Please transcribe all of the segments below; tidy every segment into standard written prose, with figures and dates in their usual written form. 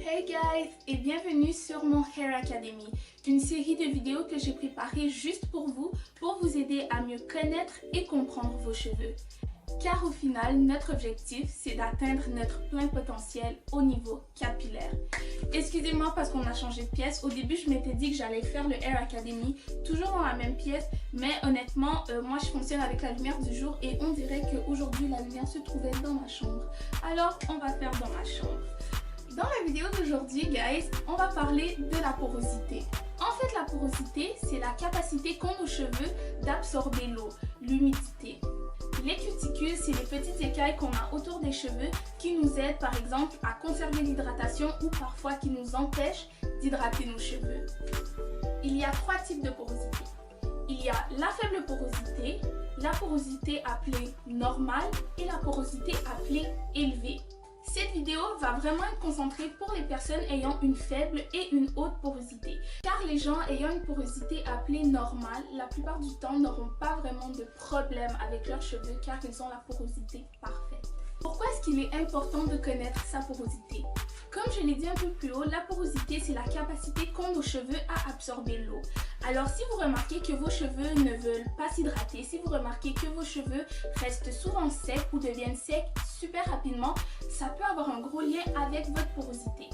Hey guys et bienvenue sur mon Hair Academy, une série de vidéos que j'ai préparées juste pour vous aider à mieux connaître et comprendre vos cheveux. Car au final, notre objectif, c'est d'atteindre notre plein potentiel au niveau capillaire. Excusez-moi parce qu'on a changé de pièce. Au début, je m'étais dit que j'allais faire le Hair Academy toujours dans la même pièce. Mais honnêtement, moi je fonctionne avec la lumière du jour et on dirait qu'aujourd'hui, la lumière se trouvait dans ma chambre. Alors, on va faire dans ma chambre. Dans la vidéo d'aujourd'hui, guys, on va parler de la porosité. En fait, la porosité, c'est la capacité qu'ont nos cheveux d'absorber l'eau, l'humidité. Les cuticules, c'est les petites écailles qu'on a autour des cheveux qui nous aident par exemple à conserver l'hydratation ou parfois qui nous empêchent d'hydrater nos cheveux. Il y a trois types de porosité. Il y a la faible porosité, la porosité appelée normale et la porosité appelée élevée. Cette vidéo va vraiment être concentrée pour les personnes ayant une faible et une haute porosité. Car les gens ayant une porosité appelée normale, la plupart du temps n'auront pas vraiment de problème avec leurs cheveux car ils ont la porosité parfaite. Pourquoi est-ce qu'il est important de connaître sa porosité? Comme je l'ai dit un peu plus haut, la porosité c'est la capacité qu'ont nos cheveux à absorber l'eau. Alors si vous remarquez que vos cheveux ne veulent pas s'hydrater, si vous remarquez que vos cheveux restent souvent secs ou deviennent secs super rapidement, ça peut avoir un gros lien avec votre porosité.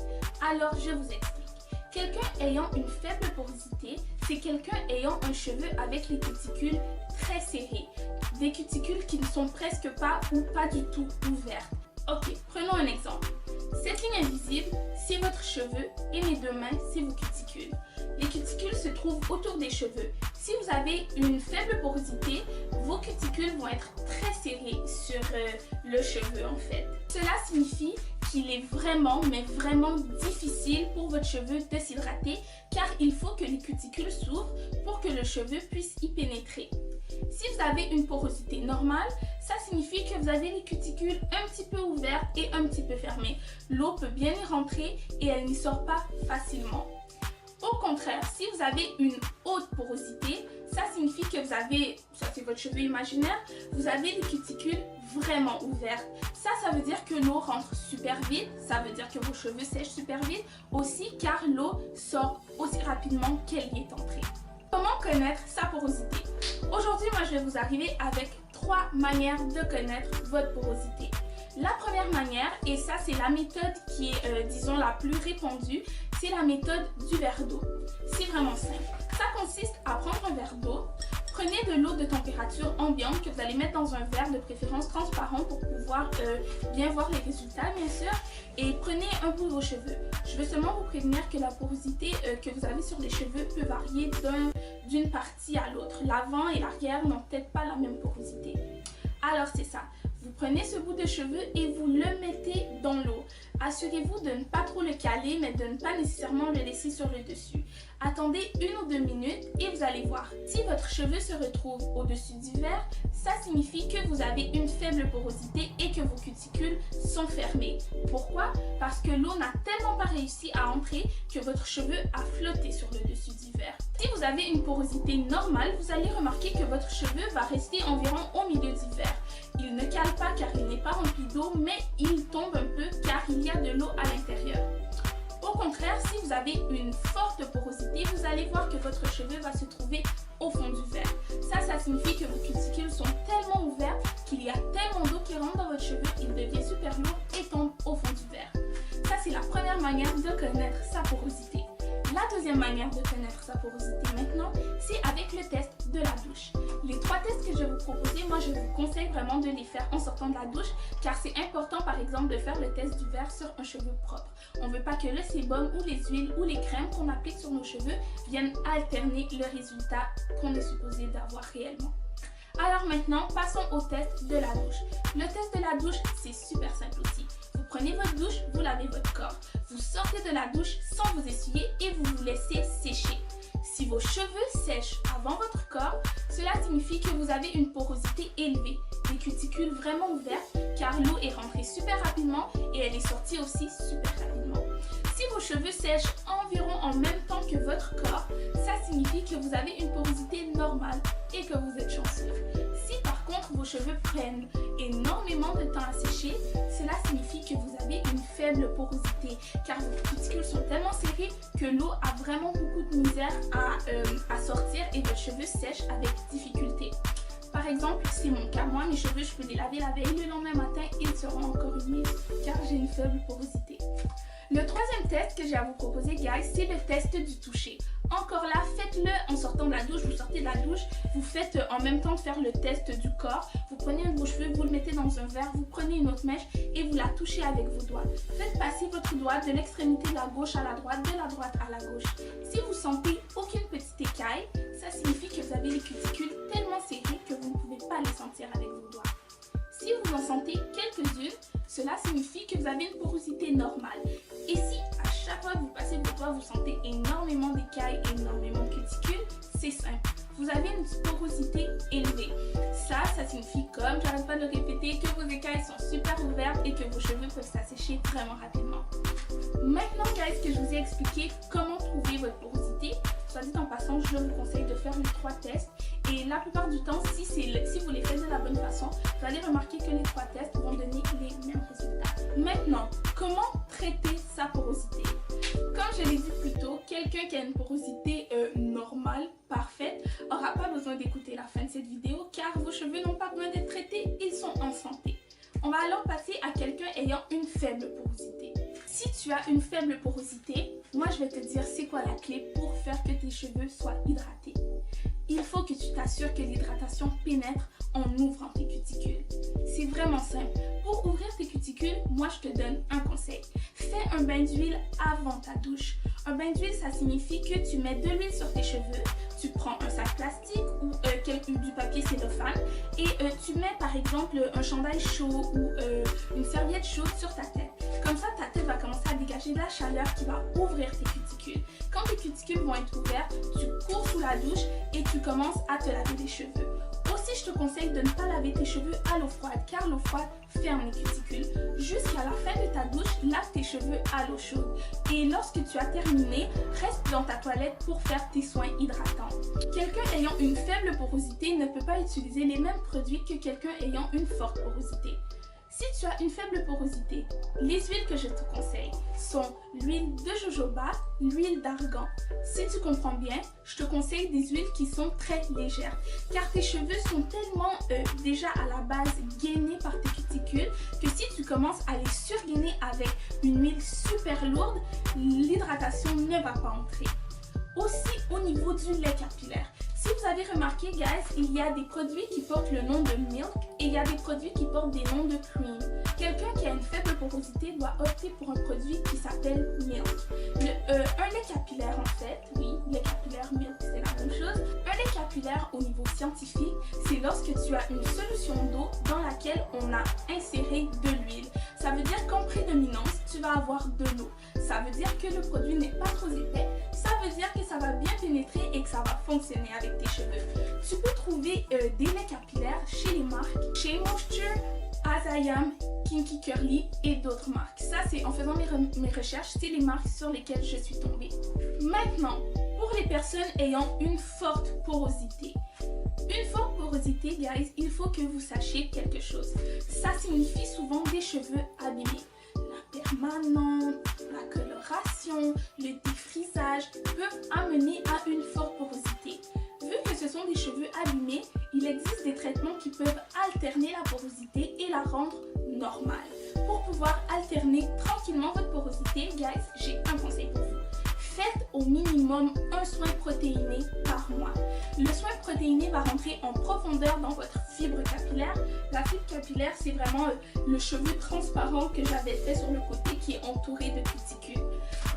Alors je vous explique. Quelqu'un ayant une faible porosité, c'est quelqu'un ayant un cheveu avec les cuticules très serrées. Des cuticules qui ne sont presque pas ou pas du tout ouvertes. Ok, prenons un exemple. Cette ligne invisible, c'est votre cheveu et mes deux mains, c'est vos cuticules. Les cuticules se trouvent autour des cheveux. Si vous avez une faible porosité, vos cuticules vont être très serrées sur le cheveu en fait. Cela signifie qu'il est vraiment, mais vraiment difficile pour votre cheveu de s'hydrater car il faut que les cuticules s'ouvrent pour que le cheveu puisse y pénétrer. Si vous avez une porosité normale, ça signifie que vous avez les cuticules un petit peu ouvertes et un petit peu fermées. L'eau peut bien y rentrer et elle n'y sort pas facilement. Au contraire, si vous avez une haute porosité, ça signifie que vous avez, ça c'est votre cheveu imaginaire, vous avez des cuticules vraiment ouvertes. Ça veut dire que l'eau rentre super vite, ça veut dire que vos cheveux sèchent super vite, aussi car l'eau sort aussi rapidement qu'elle y est entrée. Comment connaître sa porosité? Aujourd'hui, moi je vais vous arriver avec trois manières de connaître votre porosité. La première manière, et ça c'est la méthode qui est disons la plus répandue, c'est la méthode du verre d'eau. C'est vraiment simple. Ça consiste à prendre un verre d'eau, prenez de l'eau de température ambiante que vous allez mettre dans un verre de préférence transparent pour pouvoir bien voir les résultats bien sûr, et prenez un peu vos cheveux. Je veux seulement vous prévenir que la porosité que vous avez sur les cheveux peut varier d'une partie à l'autre. L'avant et l'arrière n'ont peut-être pas la même porosité. Alors c'est ça. Vous prenez ce bout de cheveux et vous le mettez dans l'eau. Assurez-vous de ne pas trop le caler, mais de ne pas nécessairement le laisser sur le dessus. Attendez 1 ou 2 minutes et vous allez voir. Si votre cheveu se retrouve au-dessus du verre, ça signifie que vous avez une faible porosité et que vos cuticules sont fermées. Pourquoi? Parce que l'eau n'a tellement pas réussi à entrer que votre cheveu a flotté sur le dessus du verre. Si vous avez une porosité normale, vous allez remarquer que votre cheveu va rester environ au milieu du verre. Il ne cale pas car il n'est pas rempli d'eau, mais il tombe un peu car il y a de l'eau à l'intérieur. Au contraire, si vous avez une forte porosité, vous allez voir que votre cheveu va se trouver au fond du verre. Ça signifie que vos cuticules sont tellement ouvertes qu'il y a tellement d'eau qui rentre dans votre cheveu, il devient super lourd et tombe au fond du verre. Ça, c'est la première manière de connaître sa porosité. La deuxième manière de connaître sa porosité maintenant, c'est avec le test de la douche. Les trois tests que je vais vous proposer, moi je vous conseille vraiment de les faire en sortant de la douche car c'est important par exemple de faire le test du verre sur un cheveu propre. On ne veut pas que le sébum ou les huiles ou les crèmes qu'on applique sur nos cheveux viennent alterner le résultat qu'on est supposé d'avoir réellement. Alors maintenant, passons au test de la douche. Le test de la douche, c'est super simple aussi. Vous prenez votre douche, vous lavez votre corps. Vous sortez de la douche sans vous essuyer et vous vous laissez sécher. Si vos cheveux sèchent avant votre corps, cela signifie que vous avez une porosité élevée, des cuticules vraiment ouvertes car l'eau est rentrée super rapidement et elle est sortie aussi super rapidement. Si vos cheveux sèchent environ en même temps que votre corps, ça signifie que vous avez une porosité normale et que vous êtes chanceux. Si par contre vos cheveux prennent énormément de temps à sécher, cela signifie que vous avez une faible porosité car vos cuticules sont tellement serrées que l'eau a vraiment beaucoup de misère à sortir et vos cheveux sèchent avec difficulté. Par exemple, c'est mon cas. Moi, mes cheveux, je peux les laver la veille, le lendemain matin, ils seront encore humides car j'ai une faible porosité. Le troisième test que j'ai à vous proposer, guys, c'est le test du toucher. Encore là, faites-le en sortant de la douche. Vous sortez de la douche, vous faites en même temps de faire le test du corps. Vous prenez un de vos cheveux, vous le mettez dans un verre, vous prenez une autre mèche et vous la touchez avec vos doigts. Faites passer votre doigt de l'extrémité de la gauche à la droite, de la droite à la gauche. Si vous sentez aucune petite écaille, ça signifie que vous avez les cuticules tellement serrées que vous ne pouvez pas les sentir avec vos doigts. Si vous en sentez quelques-unes, cela signifie que vous avez une porosité normale. Et si à chaque fois que vous passez vos doigts, vous sentez énormément d'écailles, énormément de cuticules, c'est simple. Vous avez une porosité élevée. Ça signifie, comme j'arrête pas de le répéter, que vos écailles sont super ouvertes et que vos cheveux peuvent s'assécher vraiment rapidement. Maintenant, guys, que je vous ai expliqué comment trouver votre porosité, soit dit en passant, je vous conseille de faire les 3 tests. Et la plupart du temps, si vous les faites de la bonne façon, vous allez remarquer que les 3 tests vont donner les mêmes résultats. Maintenant, comment traiter sa porosité? Comme je l'ai dit plus tôt, quelqu'un qui a une porosité normale, parfaite, n'aura pas besoin d'écouter la fin de cette vidéo car vos cheveux n'ont pas besoin d'être traités, ils sont en santé. On va alors passer à quelqu'un ayant une faible porosité. Si tu as une faible porosité, moi je vais te dire c'est quoi la clé pour faire que tes cheveux soient hydratés. Il faut que tu t'assures que l'hydratation pénètre en ouvrant tes cuticules. C'est vraiment simple. Pour ouvrir tes cuticules, moi je te donne un conseil. Fais un bain d'huile avant ta douche. Un bain d'huile, ça signifie que tu mets de l'huile sur tes cheveux, tu prends un sac plastique ou du papier cellophane et tu mets par exemple un chandail chaud ou une serviette chaude sur ta tête. Comme ça, ta tête va commencer à dégager de la chaleur qui va ouvrir tes cuticules. Quand tes cuticules vont être ouvertes, tu cours sous la douche et tu commences à te laver les cheveux. Aussi, je te conseille de ne pas laver tes cheveux à l'eau froide car l'eau froide ferme les cuticules. Jusqu'à la fin de ta douche, lave tes cheveux à l'eau chaude. Et lorsque tu as terminé, reste dans ta toilette pour faire tes soins hydratants. Quelqu'un ayant une faible porosité ne peut pas utiliser les mêmes produits que quelqu'un ayant une forte porosité. Si tu as une faible porosité, les huiles que je te conseille sont l'huile de jojoba, l'huile d'argan. Si tu comprends bien, je te conseille des huiles qui sont très légères car tes cheveux sont tellement déjà à la base gainés par tes cuticules que si tu commences à les surgainer avec une huile super lourde, l'hydratation ne va pas entrer. Aussi au niveau du lait capillaire. Si vous avez remarqué, guys, il y a des produits qui portent le nom de Milk et il y a des produits qui portent des noms de Cream. Quelqu'un qui a une faible porosité doit opter pour un produit qui s'appelle Milk. Un lait capillaire, en fait, oui, lait capillaire, Milk, c'est la même chose. Un lait capillaire au niveau scientifique, c'est lorsque tu as une solution d'eau dans laquelle on a inséré de l'huile. Ça veut dire qu'en prédominance, tu vas avoir de l'eau. Ça veut dire que le produit n'est pas trop épais. Ça veut dire que ça va bien pénétrer et que ça va fonctionner avec tes cheveux. Tu peux trouver des laits capillaires chez les marques Shea Moisture, Azayam, Kinky Curly et d'autres marques. Ça, c'est en faisant mes recherches, c'est les marques sur lesquelles je suis tombée. Maintenant, pour les personnes ayant une forte porosité. Une forte porosité, guys, il faut que vous sachiez quelque chose. Ça signifie souvent des cheveux abîmés. La permanente, la coloration, le défrisage peuvent amener à une forte porosité. Vu que ce sont des cheveux abîmés, il existe des traitements qui peuvent alterner la porosité et la rendre normale. Pour pouvoir alterner tranquillement votre porosité, guys, j'ai un conseil pour vous. Faites au minimum un soin protéiné par mois. Le soin protéiné va rentrer en profondeur dans votre fibre capillaire. La fibre capillaire, c'est vraiment le cheveu transparent que j'avais fait sur le côté qui est entouré de cuticules.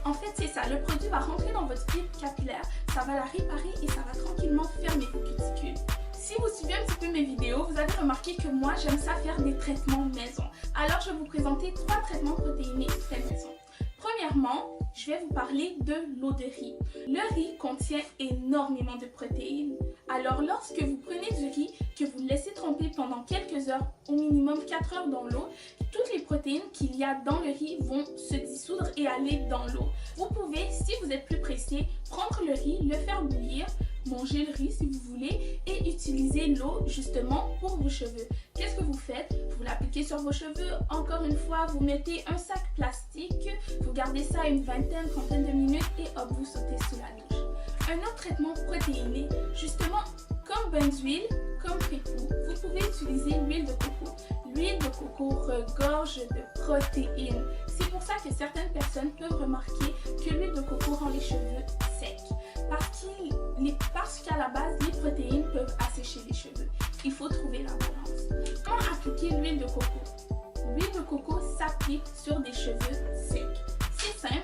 En fait, c'est ça. Le produit va rentrer dans votre fibre capillaire, ça va la réparer et ça va tranquillement fermer vos cuticules. Si vous suivez un petit peu mes vidéos, vous avez remarqué que moi, j'aime ça faire des traitements maison. Alors, je vais vous présenter 3 traitements protéinés faits maison. Premièrement, je vais vous parler de l'eau de riz. Le riz contient énormément de protéines. Alors, lorsque vous prenez du riz, que vous laissez tremper pendant quelques heures, au minimum 4 heures dans l'eau, toutes les protéines qu'il y a dans le riz vont se dissoudre et aller dans l'eau. Vous pouvez, si vous êtes plus pressé, prendre le riz, le faire bouillir, manger le riz si vous voulez et utiliser l'eau justement pour vos cheveux. Qu'est-ce que vous faites? Vous l'appliquez sur vos cheveux. Encore une fois, vous mettez un sac plastique, vous gardez ça une vingtaine, trentaine de minutes et hop, vous sautez sous la douche. Un autre traitement protéiné, justement comme bain d'huile, comme prépoux, vous pouvez utiliser l'huile de coco. L'huile de coco regorge de protéines. C'est pour ça que certaines personnes peuvent remarquer que l'huile de coco rend les cheveux secs. Parce qu'à la base, les protéines peuvent assécher les cheveux. Il faut trouver la balance. Comment appliquer l'huile de coco? L'huile de coco s'applique sur des cheveux secs. C'est simple.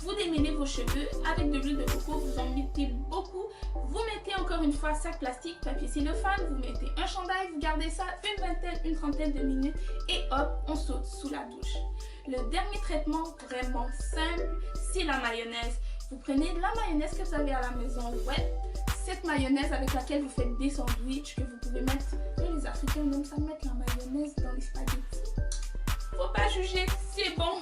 Vous démêlez vos cheveux avec de l'huile de coco, vous en mettez beaucoup. Vous mettez encore une fois sac plastique, papier cellophane, vous mettez un chandail, vous gardez ça une vingtaine, une trentaine de minutes et hop, on saute sous la douche. Le dernier traitement vraiment simple, c'est la mayonnaise. Vous prenez la mayonnaise que vous avez à la maison, ouais, cette mayonnaise avec laquelle vous faites des sandwichs que vous pouvez mettre, les Africains aiment ça mettre la mayonnaise dans les spaghettis. Faut pas juger, c'est bon.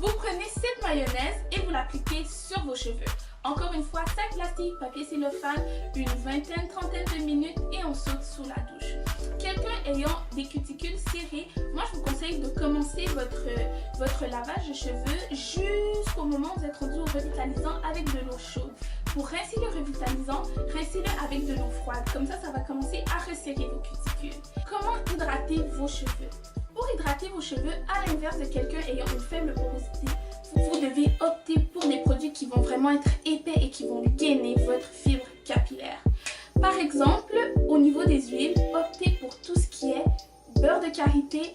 Vous prenez cette mayonnaise et vous l'appliquez sur vos cheveux. Encore une fois, sac plastique, papier cellophane, une vingtaine, trentaine de minutes et on saute sous la douche. Quelqu'un ayant des cuticules serrées, moi je vous conseille de commencer votre lavage de cheveux jusqu'au moment où vous êtes rendu au revitalisant avec de l'eau chaude. Pour rincer le revitalisant, rincez-le avec de l'eau froide. Comme ça va commencer à resserrer vos cuticules. Comment hydrater vos cheveux? Pour hydrater vos cheveux, à l'inverse de quelqu'un ayant une faible porosité, vous devez opter pour des produits qui vont vraiment être épais et qui vont gainer votre fibre capillaire. Par exemple, au niveau des huiles, optez pour tout ce qui est beurre de karité,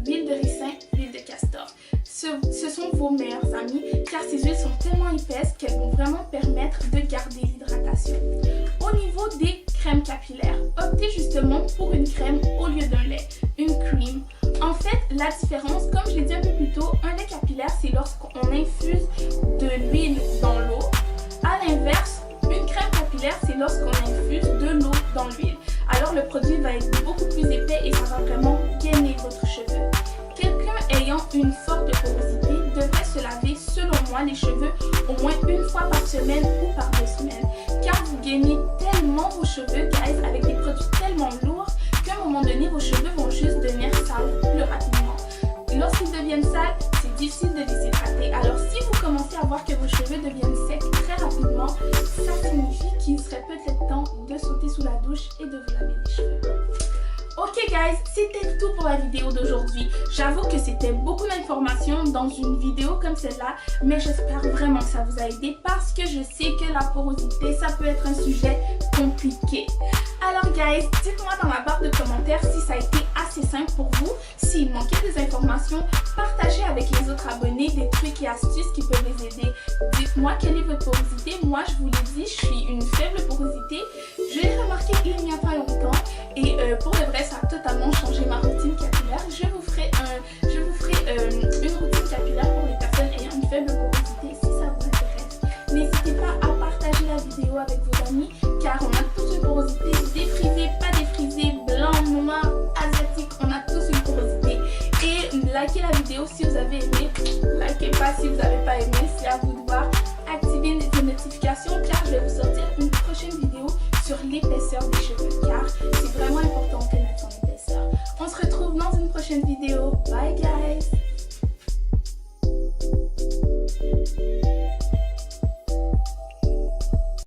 huile de ricin, huile de castor. Ce sont vos meilleurs amis car ces huiles sont tellement épaisses qu'elles vont vraiment permettre de garder l'hydratation. Au niveau des crèmes capillaires, optez justement pour une crème au lieu d'un lait, une cream. En fait, la différence, comme je l'ai dit un peu plus tôt, un lait capillaire, c'est lorsqu'on infuse de l'huile dans l'eau. À l'inverse, une crème capillaire, c'est lorsqu'on infuse de l'eau dans l'huile. Alors, le produit va être beaucoup plus épais et ça va vraiment gainer votre cheveu. Quelqu'un ayant une forte porosité devrait se laver, selon moi, les cheveux au moins une fois par semaine ou par 2 semaines. Car vous gagnez tellement vos cheveux, guys, avec des produits tellement lourds qu'à un moment donné, vos cheveux vont juste devenir sales plus rapidement. Lorsqu'ils deviennent sales, c'est difficile de les hydrater. Alors, si vous commencez à voir que vos cheveux deviennent secs très rapidement, ça signifie qu'il serait peut-être temps de sauter sous la douche et de vous laver les cheveux. Ok guys, c'était tout pour la vidéo d'aujourd'hui. J'avoue que c'était beaucoup d'informations dans une vidéo comme celle-là, mais j'espère vraiment que ça vous a aidé parce que je sais que la porosité, ça peut être un sujet compliqué. Alors guys, dites-moi dans la barre de commentaires si ça a été assez simple pour vous, s'il manquait des informations, partagez avec les autres abonnés des trucs et astuces qui peuvent les aider. Dites-moi quelle est votre porosité. Moi, je vous l'ai dit, je suis une faible porosité. Je l'ai remarqué il n'y a pas longtemps et pour de vrai, ça a totalement changé ma routine capillaire. Je vous ferai une routine capillaire pour les personnes ayant une faible porosité si ça vous intéresse. N'hésitez pas à partager la vidéo avec vos amis car on a tous une porosité, défrisée, pas défrisée, blanc, noir, asiatique, on a tous une porosité. Et likez la vidéo si vous avez aimé, likez pas si vous n'avez pas aimé, c'est à vous de voir. Activez les notifications car je vais vous sortir une prochaine vidéo sur l'épaisseur des cheveux.